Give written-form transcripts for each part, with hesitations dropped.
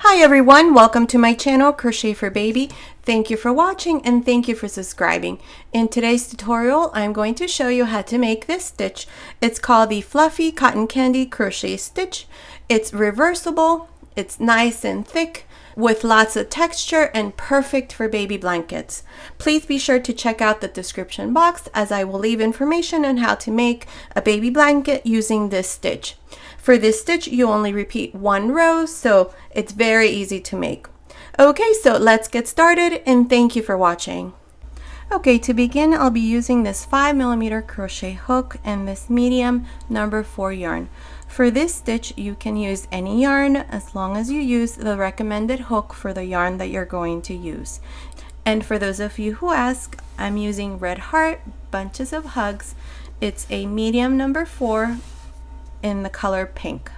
Hi everyone, welcome to my channel Crochet for Baby. Thank you for watching and thank you for subscribing. In today's tutorial, I'm going to show you how to make this stitch. It's called the Fluffy Cotton Candy Crochet Stitch. It's reversible, it's nice and thick, with lots of texture and perfect for baby blankets. Please be sure to check out the description box as I will leave information on how to make a baby blanket using this stitch. For this stitch, you only repeat one row, so it's very easy to make. Okay, so let's get started and thank you for watching. Okay, to begin, I'll be using this 5mm crochet hook and this medium number 4 yarn. For this stitch, you can use any yarn as long as you use the recommended hook for the yarn that you're going to use. And for those of you who ask, I'm using Red Heart Bunches of Hugs. It's a medium number 4 in the color pink.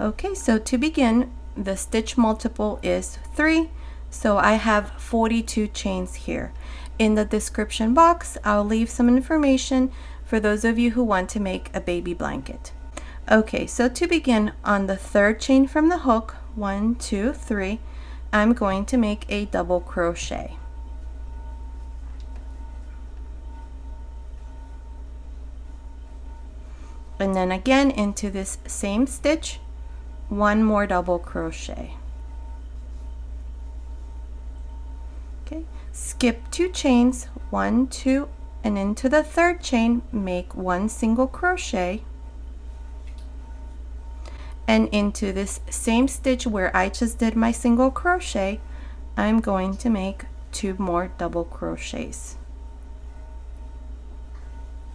Okay, so to begin, the stitch multiple is 3, so I have 42 chains here. In the description box, I'll leave some information for those of you who want to make a baby blanket. Okay, so to begin, on the 3rd chain from the hook, 1, 2, 3, I'm going to make a double crochet. And then again into this same stitch, 1 more double crochet. Okay, skip 2 chains, 1, 2, and into the 3rd chain, make 1 single crochet. And into this same stitch where I just did my single crochet, I'm going to make 2 more double crochets.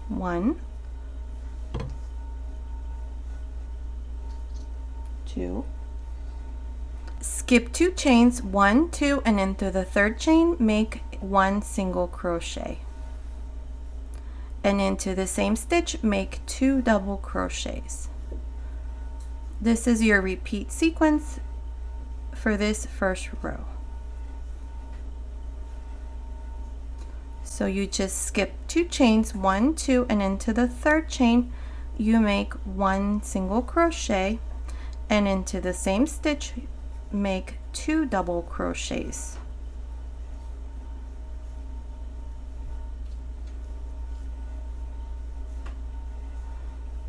1, 2, skip 2 chains, 1, 2, and into the 3rd chain, make 1 single crochet. And into the same stitch, make 2 double crochets. This is your repeat sequence for this first row. So you just skip 2 chains, 1, 2, and into the 3rd chain, you make 1 single crochet, and into the same stitch, make 2 double crochets.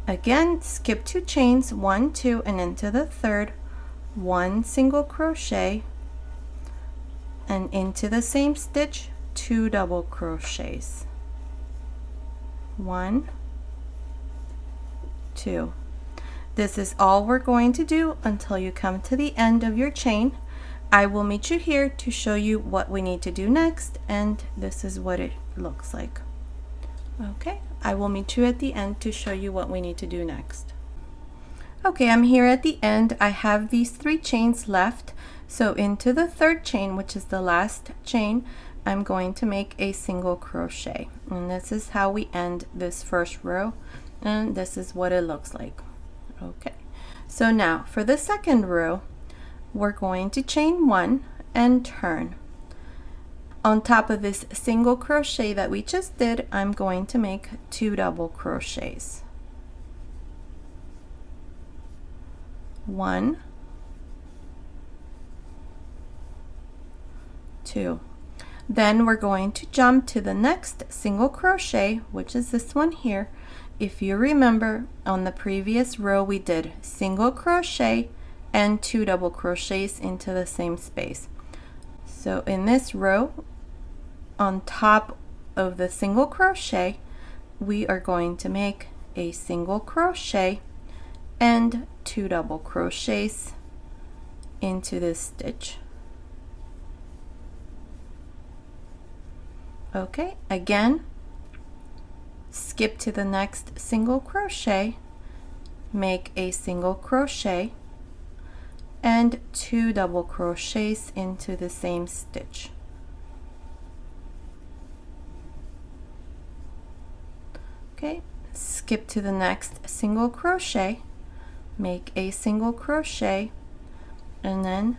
Again, skip 2 chains, 1, 2, and into the 3rd, 1 single crochet, and into the same stitch, 2 double crochets. 1, 2. This is all we're going to do until you come to the end of your chain. I will meet you here to show you what we need to do next, and this is what it looks like. Okay, I will meet you at the end to show you what we need to do next. Okay, I'm here at the end. I have these 3 chains left. So into the 3rd chain, which is the last chain, I'm going to make a single crochet. And this is how we end this first row. And this is what it looks like. Okay, so now for the 2nd row, we're going to chain 1 and turn. On top of this single crochet that we just did, I'm going to make 2 double crochets. 1, 2. Then we're going to jump to the next single crochet, which is this one here. If you remember, on the previous row we did single crochet and 2 double crochets into the same space. So in this row, on top of the single crochet, we are going to make a single crochet and 2 double crochets into this stitch. Okay, again, skip to the next single crochet, make a single crochet and 2 double crochets into the same stitch. Okay, skip to the next single crochet, make a single crochet, and then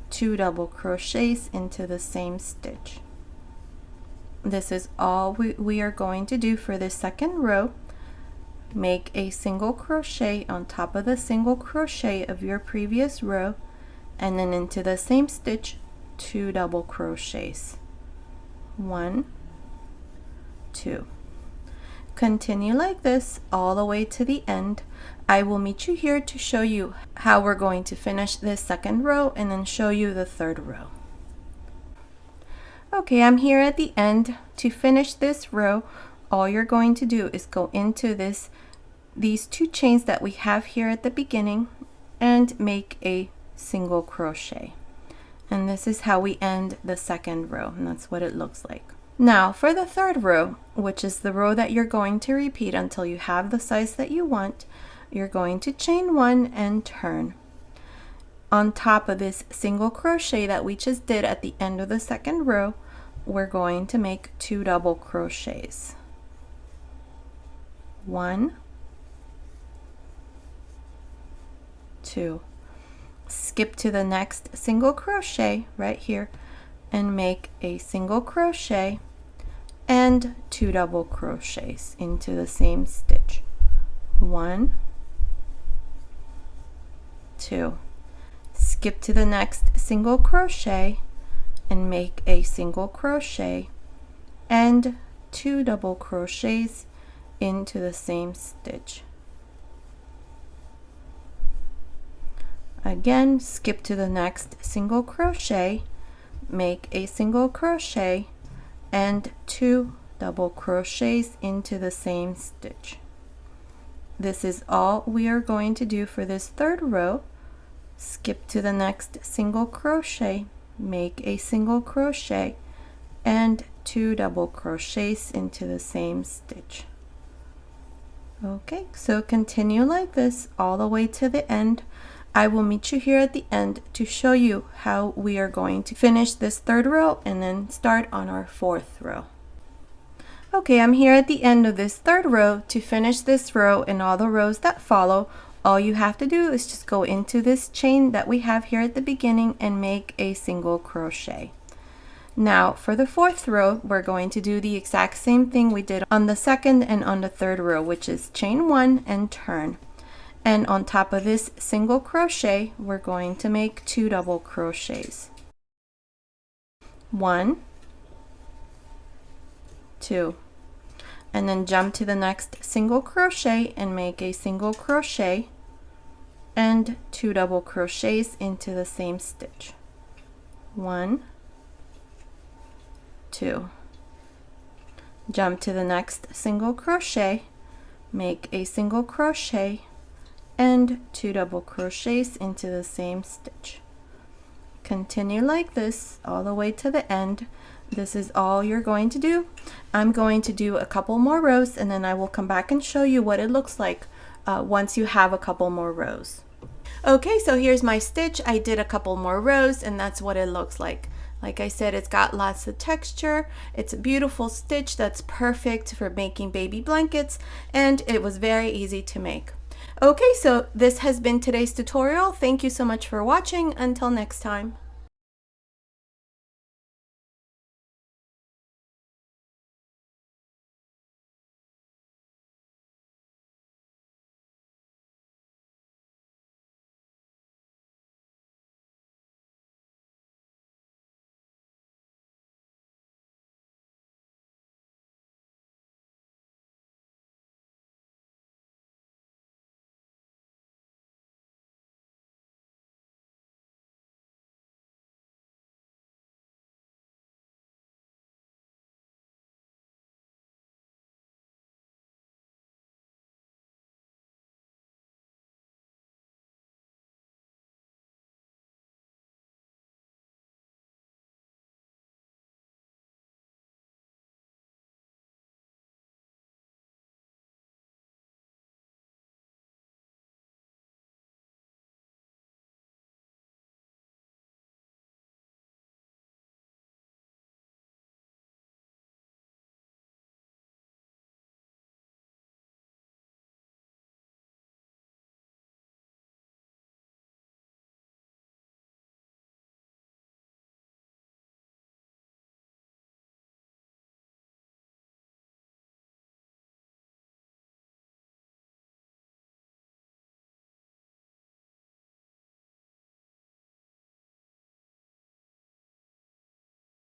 2 double crochets into the same stitch. This is all we are going to do for the 2nd row. Make a single crochet on top of the single crochet of your previous row and then into the same stitch 2 double crochets. 1, 2. Continue like this all the way to the end. I will meet you here to show you how we're going to finish this second row and then show you the third row. Okay, I'm here at the end. To finish this row, all you're going to do is go into these 2 chains that we have here at the beginning and make a single crochet. And this is how we end the second row, and that's what it looks like. Now for the third row, which is the row that you're going to repeat until you have the size that you want, you're going to chain 1 and turn. On top of this single crochet that we just did at the end of the second row, we're going to make 2 double crochets. 1, 2. Skip to the next single crochet right here and make a single crochet and 2 double crochets into the same stitch. 1, 2. Skip to the next single crochet and make a single crochet and 2 double crochets into the same stitch. Again, skip to the next single crochet, make a single crochet and 2 double crochets into the same stitch. This is all we are going to do for this third row. Skip to the next single crochet, make a single crochet and 2 double crochets into the same stitch. Okay, so continue like this all the way to the end. I will meet you here at the end to show you how we are going to finish this third row and then start on our fourth row. Okay, I'm here at the end of this third row. To finish this row and all the rows that follow, all you have to do is just go into this chain that we have here at the beginning and make a single crochet. Now for the fourth row, we're going to do the exact same thing we did on the second and on the third row, which is chain 1 and turn. And on top of this single crochet, we're going to make 2 double crochets. 1, 2. And then jump to the next single crochet and make a single crochet and 2 double crochets into the same stitch. 1, 2. Jump to the next single crochet, make a single crochet and 2 double crochets into the same stitch. Continue like this all the way to the end. This is all you're going to do. I'm going to do a couple more rows and then I will come back and show you what it looks like once you have a couple more rows. Okay, so here's my stitch. I did a couple more rows and that's what it looks like. Like I said, it's got lots of texture. It's a beautiful stitch that's perfect for making baby blankets, and it was very easy to make. Okay, so this has been today's tutorial. Thank you so much for watching. Until next time.